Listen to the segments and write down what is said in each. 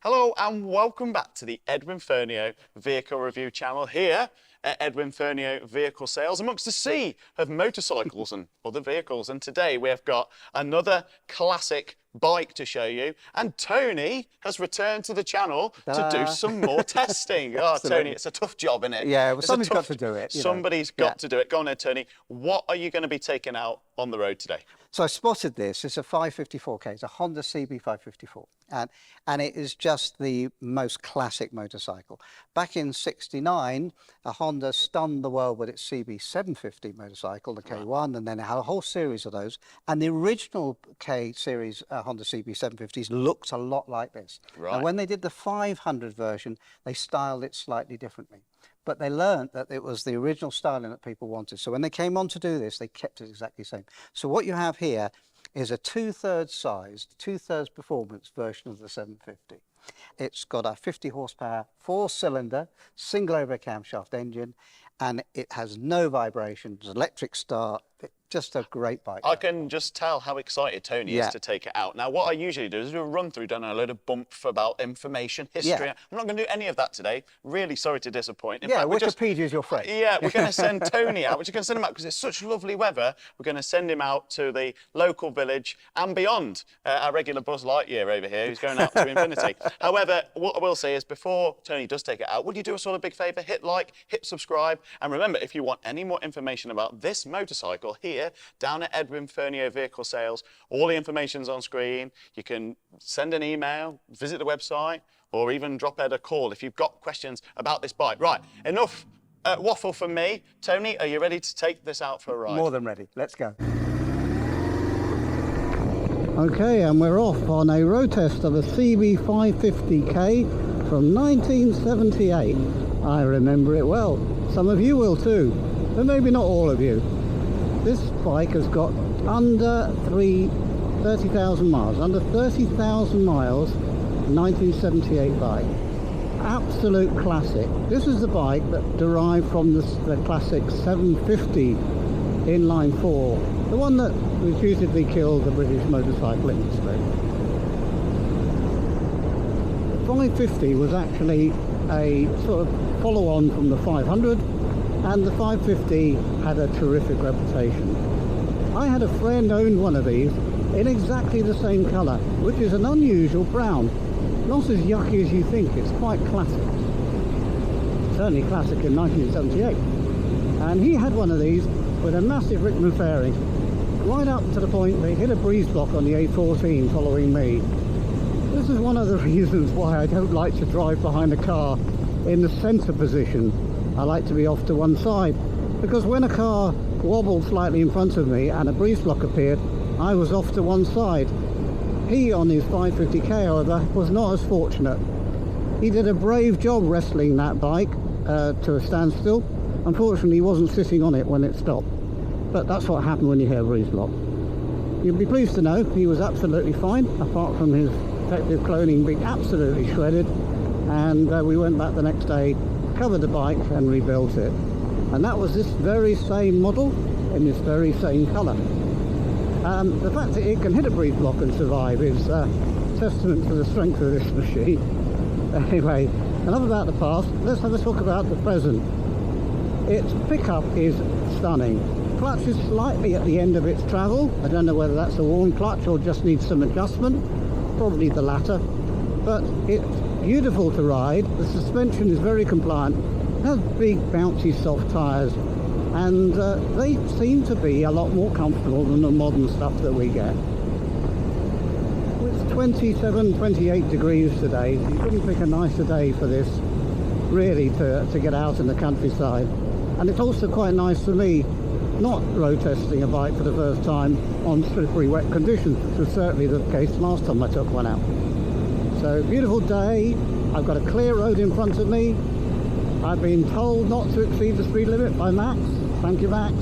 Hello and welcome back to the Edwin Fernio Vehicle Review channel here at Edwin Fernio Vehicle Sales amongst the sea of motorcycles and other vehicles. And today we have got another classic bike to show you, and Tony has returned to the channel to do some more testing. Oh, Tony, it's a tough job, isn't it? Yeah, well, somebody's got to do it. Somebody's got to do it. Go on then, Tony. What are you going to be taking out on the road today? So I spotted this. It's a 550 Four-K. It's a Honda CB550 Four, and it is just the most classic motorcycle. Back in '69, a Honda stunned the world with its CB550 motorcycle, the K1, and then it had a whole series of those. And the original K series Honda CB750s looked a lot like this. Right. And when they did the 500 version, they styled it slightly differently. But they learned that it was the original styling that people wanted. So when they came on to do this, they kept it exactly the same. So what you have here is a 2/3 sized, 2/3 performance version of the 750. It's got a 50 horsepower, 4-cylinder, single overhead camshaft engine, and it has no vibrations, electric start. Just a great bike. I can just tell how excited Tony is to take it out. Now, what I usually do is do a run through, done a load of bump about information, history. I'm not going to do any of that today. Really sorry to disappoint. In fact, Wikipedia is your friend. Yeah, we're going to send Tony out. We're just going to send him out because it's such lovely weather. We're going to send him out to the local village and beyond. Our regular Buzz Lightyear over here, who's going out to infinity. However, what I will say is before Tony does take it out, would you do us all a big favour? Hit like, hit subscribe, and remember, if you want any more information about this motorcycle here, down at Edwin Fernio Vehicle Sales, all the information's on screen. You can send an email, visit the website, or even drop Ed a call if you've got questions about this bike. Right, enough waffle from me. Tony, are you ready to take this out for a ride? More than ready. Let's go. Okay, and we're off on a road test of a CB550K from 1978. I remember it well. Some of you will too, but maybe not all of you. This bike has got under 30,000 miles, under 30,000 miles, 1978 bike. Absolute classic. This is the bike that derived from the classic 750 inline-four, the one that reputedly killed the British motorcycle industry. The 550 was actually a sort of follow-on from the 500. And the 550 had a terrific reputation. I had a friend owned one of these in exactly the same colour, which is an unusual brown. Not as yucky as you think, it's quite classic. Certainly classic in 1978. And he had one of these with a massive Rickman fairing, right up to the point they hit a breeze block on the A14 following me. This is one of the reasons why I don't like to drive behind a car in the centre position. I like to be off to one side, because when a car wobbled slightly in front of me and a breeze block appeared, I was off to one side. He, on his 550K, however, was not as fortunate. He did a brave job wrestling that bike to a standstill. Unfortunately, he wasn't sitting on it when it stopped. But that's what happened when you hear a breeze block. You'll be pleased to know he was absolutely fine, apart from his protective clothing being absolutely shredded. And we went back the next day, covered the bike and rebuilt it, and that was this very same model in this very same colour. The fact that it can hit a breeze block and survive is testament to the strength of this machine. Anyway, enough about the past, let's have a talk about the present. Its pickup is stunning. Clutch is slightly at the end of its travel. I don't know whether that's a worn clutch or just needs some adjustment, probably the latter, but it's beautiful to ride. The suspension is very compliant. It has big bouncy soft tyres, and they seem to be a lot more comfortable than the modern stuff that we get. It's 27, 28 degrees today. You couldn't pick a nicer day for this, really, to get out in the countryside. And it's also quite nice for me not road testing a bike for the first time on slippery wet conditions, which was certainly the case last time I took one out. So, beautiful day. I've got a clear road in front of me. I've been told not to exceed the speed limit by Max. Thank you, Max.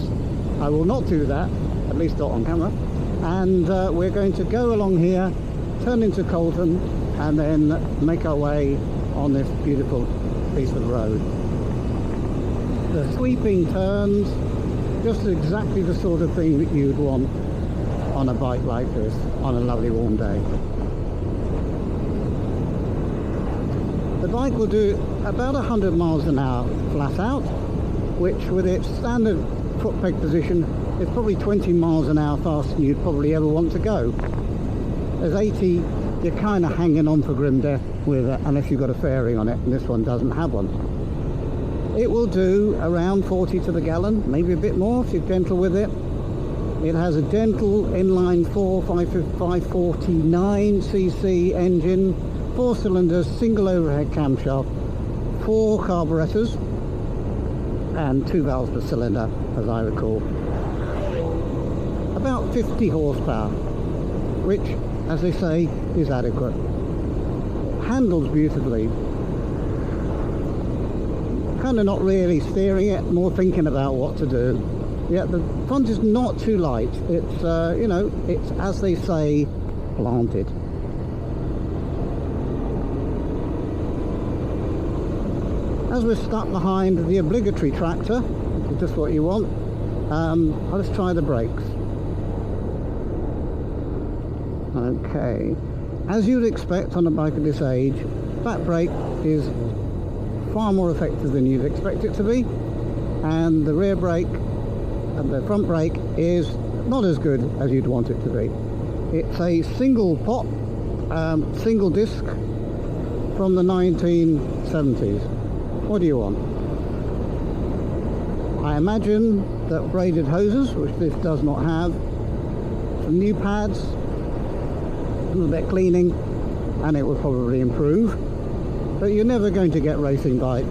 I will not do that, at least not on camera. And we're going to go along here, turn into Colton, and then make our way on this beautiful piece of road. The sweeping turns, just exactly the sort of thing that you'd want on a bike like this on a lovely warm day. The bike will do about 100 miles an hour flat out, which with its standard foot peg position is probably 20 miles an hour faster than you'd probably ever want to go. There's 80, you're kind of hanging on for grim death with it, unless you've got a fairing on it, and this one doesn't have one. It will do around 40 to the gallon, maybe a bit more if you're gentle with it. It has a gentle inline-four 549cc engine, 4 cylinders, single overhead camshaft, 4 carburetors, and 2 valves per cylinder, as I recall. About 50 horsepower, which, as they say, is adequate. Handles beautifully. Kind of not really steering it, more thinking about what to do. Yeah, the front is not too light. It's, you know, it's, as they say, planted. As we're stuck behind the obligatory tractor, which is just what you want, let's try the brakes. Okay, as you'd expect on a bike of this age, that brake is far more effective than you'd expect it to be, and the rear brake and the front brake is not as good as you'd want it to be. It's a single pot, single disc from the 1970s. What do you want? I imagine that braided hoses, which this does not have, some new pads, a little bit cleaning, and it will probably improve. But you're never going to get racing bike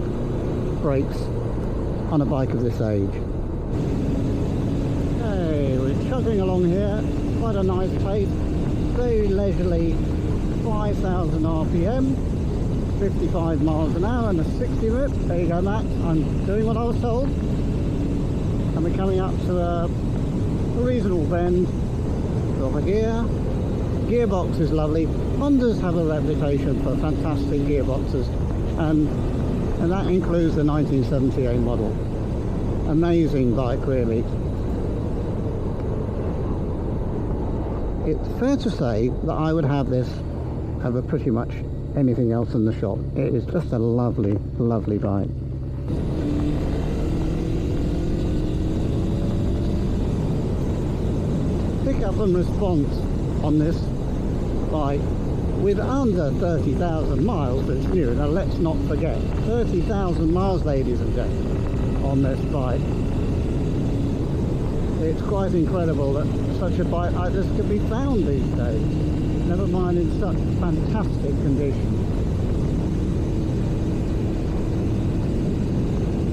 brakes on a bike of this age. Okay, we're chugging along here, quite a nice pace, very leisurely, 5,000 RPM, 55 miles an hour and a 60 rip. There you go, Max, I'm doing what I was told. And we're coming up to a reasonable bend over here. Gearbox is lovely. Hondas have a reputation for fantastic gearboxes, and that includes the 1978 model. Amazing bike, really. It's fair to say that I would have this over pretty much anything else in the shop. It is just a lovely, lovely bike. Pickup and response on this bike with under 30,000 miles that's new. Now let's not forget, 30,000 miles, ladies and gentlemen, on this bike. It's quite incredible that such a bike like this could be found these days, never mind in such fantastic condition.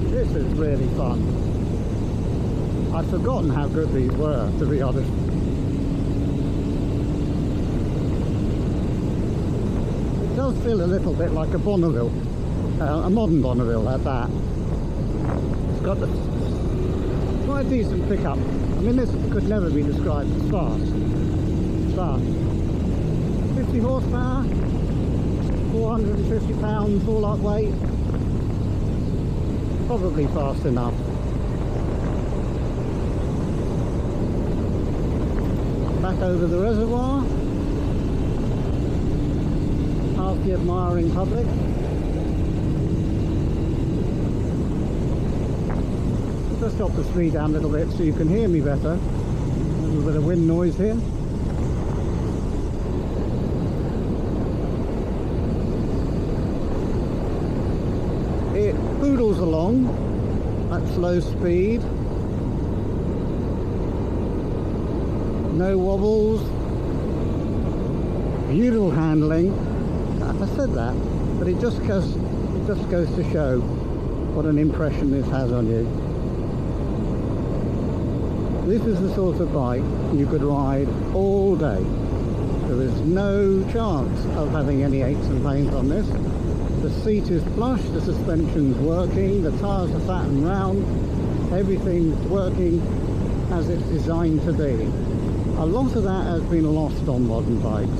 This is really fun. I'd forgotten how good these were, to be honest. It does feel a little bit like a Bonneville, a modern Bonneville at that. It's got a quite decent pickup. I mean, this could never be described as fast, but 50 horsepower, 450 pounds all up weight, probably fast enough. Back over the reservoir, past the admiring public. Just drop the speed down a little bit so you can hear me better. A little bit of wind noise here. It poodles along at slow speed. No wobbles. Beautiful handling. I said that, but it just goes to show what an impression this has on you. This is the sort of bike you could ride all day. There is no chance of having any aches and pains on this. The seat is plush, the suspension's working, the tyres are fat and round, everything's working as it's designed to be. A lot of that has been lost on modern bikes.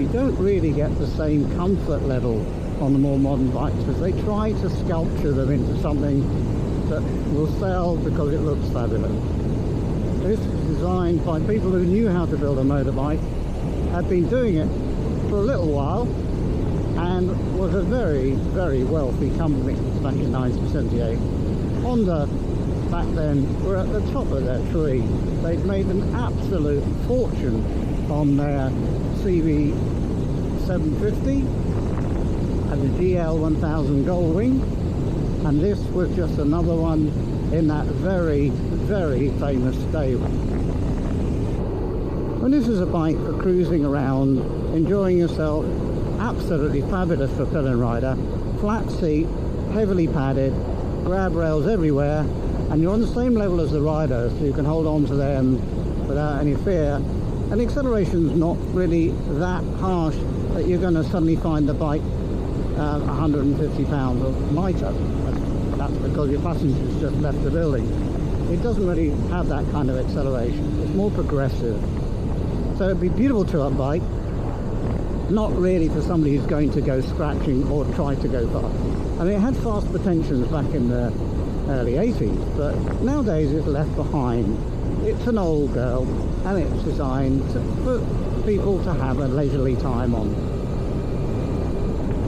You don't really get the same comfort level on the more modern bikes because they try to sculpture them into something that will sell because it looks fabulous. This is designed by people who knew how to build a motorbike, had been doing it for a little while, and was was a very, very wealthy company back in 1978. Honda back then were at the top of their tree. They'd made an absolute fortune on their CB550 and the GL1000 Gold Wing, and this was just another one in that very, very famous stable. And this is a bike for cruising around, enjoying yourself. Absolutely fabulous for fill and rider. Flat seat, heavily padded, grab rails everywhere, and you're on the same level as the rider, so you can hold on to them without any fear. And the acceleration's not really that harsh that you're going to suddenly find the bike 150 pounds or lighter. That's because your passengers just left the building. It doesn't really have that kind of acceleration. It's more progressive. So it'd be a beautiful two-up bike. Not really for somebody who's going to go scratching or try to go fast. I mean, it had fast pretensions back in the early 80s, but nowadays it's left behind. It's an old girl, and it's designed for people to have a leisurely time on.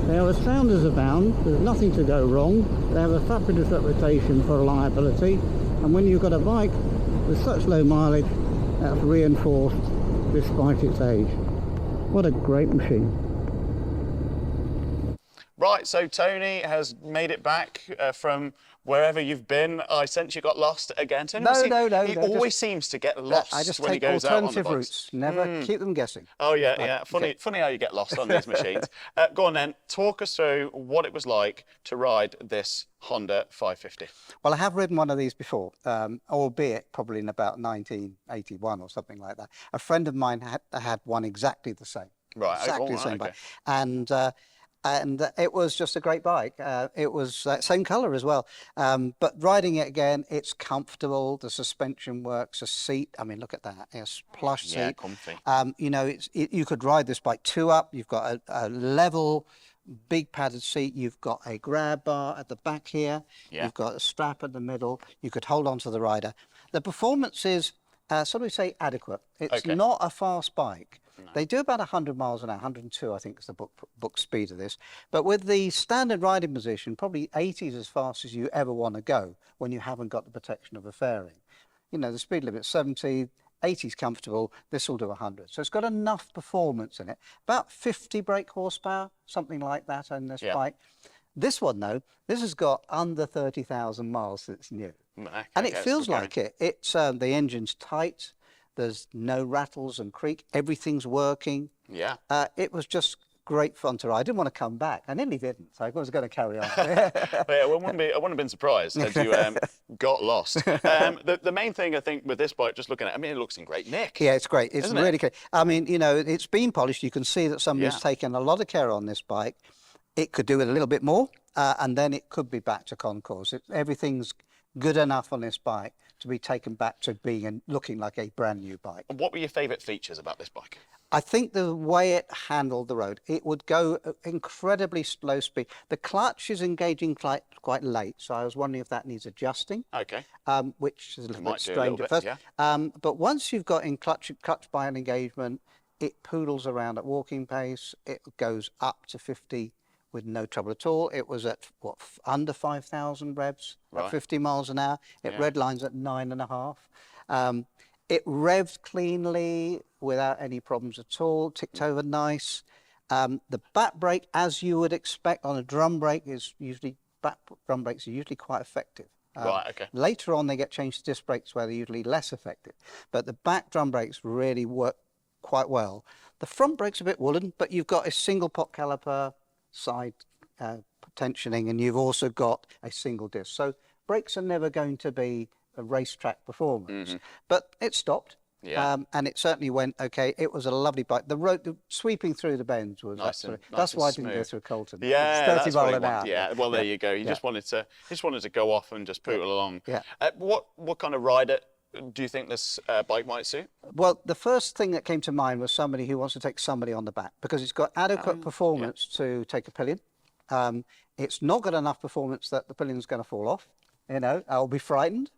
They are as sound as a bound. There's nothing to go wrong. They have a fabulous reputation for reliability, and when you've got a bike with such low mileage, that's reinforced despite its age. What a great machine. Right, so Tony has made it back from wherever you've been. I sense you got lost again. Tony, No. He always seems to get lost I just when he take goes out on the alternative bikes. routes. Never keep them guessing. Oh, yeah, Right, yeah. okay. Funny how you get lost on these machines. Go on then, talk us through what it was like to ride this Honda 550. Well, I have ridden one of these before, albeit probably in about 1981 or something like that. A friend of mine had one exactly the same. Right, Exactly the same okay. bike. And it was just a great bike. It was same colour as well. But riding it again, it's comfortable. The suspension works. The seat, I mean, look at that. It's plush seat. Yeah, comfy. You know, you could ride this bike two up. You've got a level, big padded seat. You've got a grab bar at the back here. Yeah. You've got a strap at the middle. You could hold on to the rider. The performance is, so we say, adequate. It's Okay. not a fast bike. They do about 100 miles an hour, 102 I think is the book speed of this. But with the standard riding position, probably 80 is as fast as you ever want to go when you haven't got the protection of a fairing. You know, the speed limit's 70, 80 is comfortable, this will do 100. So it's got enough performance in it. About 50 brake horsepower, something like that on this bike. This one though, this has got under 30,000 miles since new. Okay, And it it's feels good going. like it. It's the engine's tight. There's no rattles and creak. Everything's working. Yeah. It was just great fun to ride. I didn't want to come back. I nearly didn't. So I was going to carry on. But yeah, I wouldn't have been surprised had you got lost. The main thing I think with this bike, just looking at it, I mean, it looks in great nick. Yeah, it's great. It's Isn't it? really great. I mean, you know, it's been polished. You can see that somebody's taken a lot of care on this bike. It could do with a little bit more, and then it could be back to concours. Everything's good enough on this bike to be taken back to being and looking like a brand new bike. And what were your favourite features about this bike? I think the way it handled the road, it would go incredibly slow speed. The clutch is engaging quite late, so I was wondering if that needs adjusting. Okay. Which is a little Might bit do a little strange at bit, first. yeah. But once you've got in clutch by an engagement, it poodles around at walking pace. It goes up to 50 with no trouble at all. It was at what, under 5,000 revs Right. at 50 miles an hour. It Yeah. redlines at 9.5. It revved cleanly without any problems at all. Ticked over nice. The back brake, as you would expect on a drum brake, back drum brakes are usually quite effective. Right, okay. Later on, they get changed to disc brakes where they're usually less effective. But the back drum brakes really work quite well. The front brake's a bit woolen, but you've got a single pot caliper, side tensioning, and you've also got a single disc. So brakes are never going to be a racetrack performance. But it stopped. Yeah. And it certainly went okay. It was a lovely bike. The road sweeping through the bends was Nice and- absolutely. nice That's and why I didn't go smooth. through Colton. Yeah, It's 30 that's what mile you an want. hour. Yeah, well, there you go. You just wanted to go off and just poodle along. Yeah. What kind of rider do you think this bike might suit? Well, the first thing that came to mind was somebody who wants to take somebody on the back because it's got adequate performance to take a pillion. It's not got enough performance that the pillion's going to fall off. You know, I'll be frightened.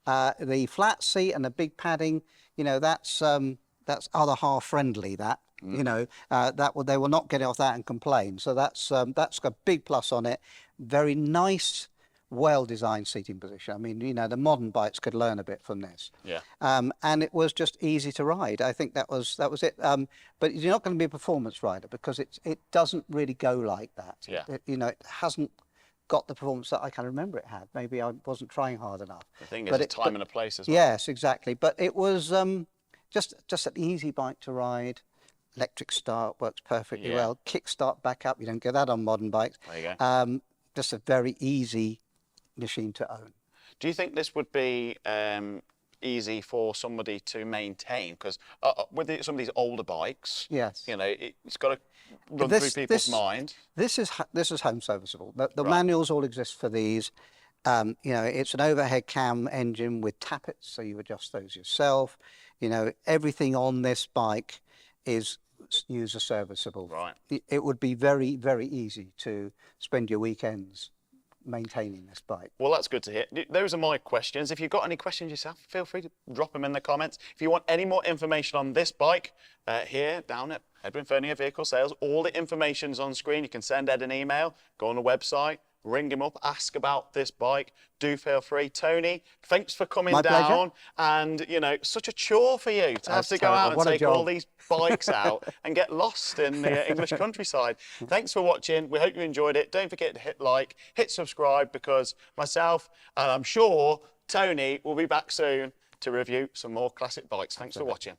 The flat seat and the big padding, you know, that's other half friendly. That You know, they will not get off that and complain. So that's a big plus on it. Very nice, well-designed seating position. I mean, you know, the modern bikes could learn a bit from this. Yeah. And it was just easy to ride. I think that was it. But you're not going to be a performance rider because it doesn't really go like that. Yeah. You know, it hasn't got the performance that I can remember it had. Maybe I wasn't trying hard enough. The thing is, a time and a place as well. Yes, exactly. But it was just an easy bike to ride. Electric start works perfectly well. Kick start back up, you don't get that on modern bikes. There you go. Just a very easy machine to own. Do you think this would be easy for somebody to maintain? Because with some of these older bikes, Yes, you know, it's got to run through people's mind. This is home serviceable. The manuals all exist for these. You know, it's an overhead cam engine with tappets, so you adjust those yourself. You know, everything on this bike is user serviceable. Right. It would be very, very easy to spend your weekends maintaining this bike. Well, that's good to hear. Those are my questions. If you've got any questions yourself, feel free to drop them in the comments. If you want any more information on this bike, here down at Edwin Fernier Vehicle Sales, all the information's on screen. You can send Ed an email, go on the website, ring him up, ask about this bike. Do feel free. Tony, thanks for coming My down. pleasure. And, you know, such a chore for you to have That's to go terrible. out and What a take job. all these bikes out and get lost in the English countryside. Thanks for watching. We hope you enjoyed it. Don't forget to hit like, hit subscribe, because myself and I'm sure Tony will be back soon to review some more classic bikes. Thanks for watching.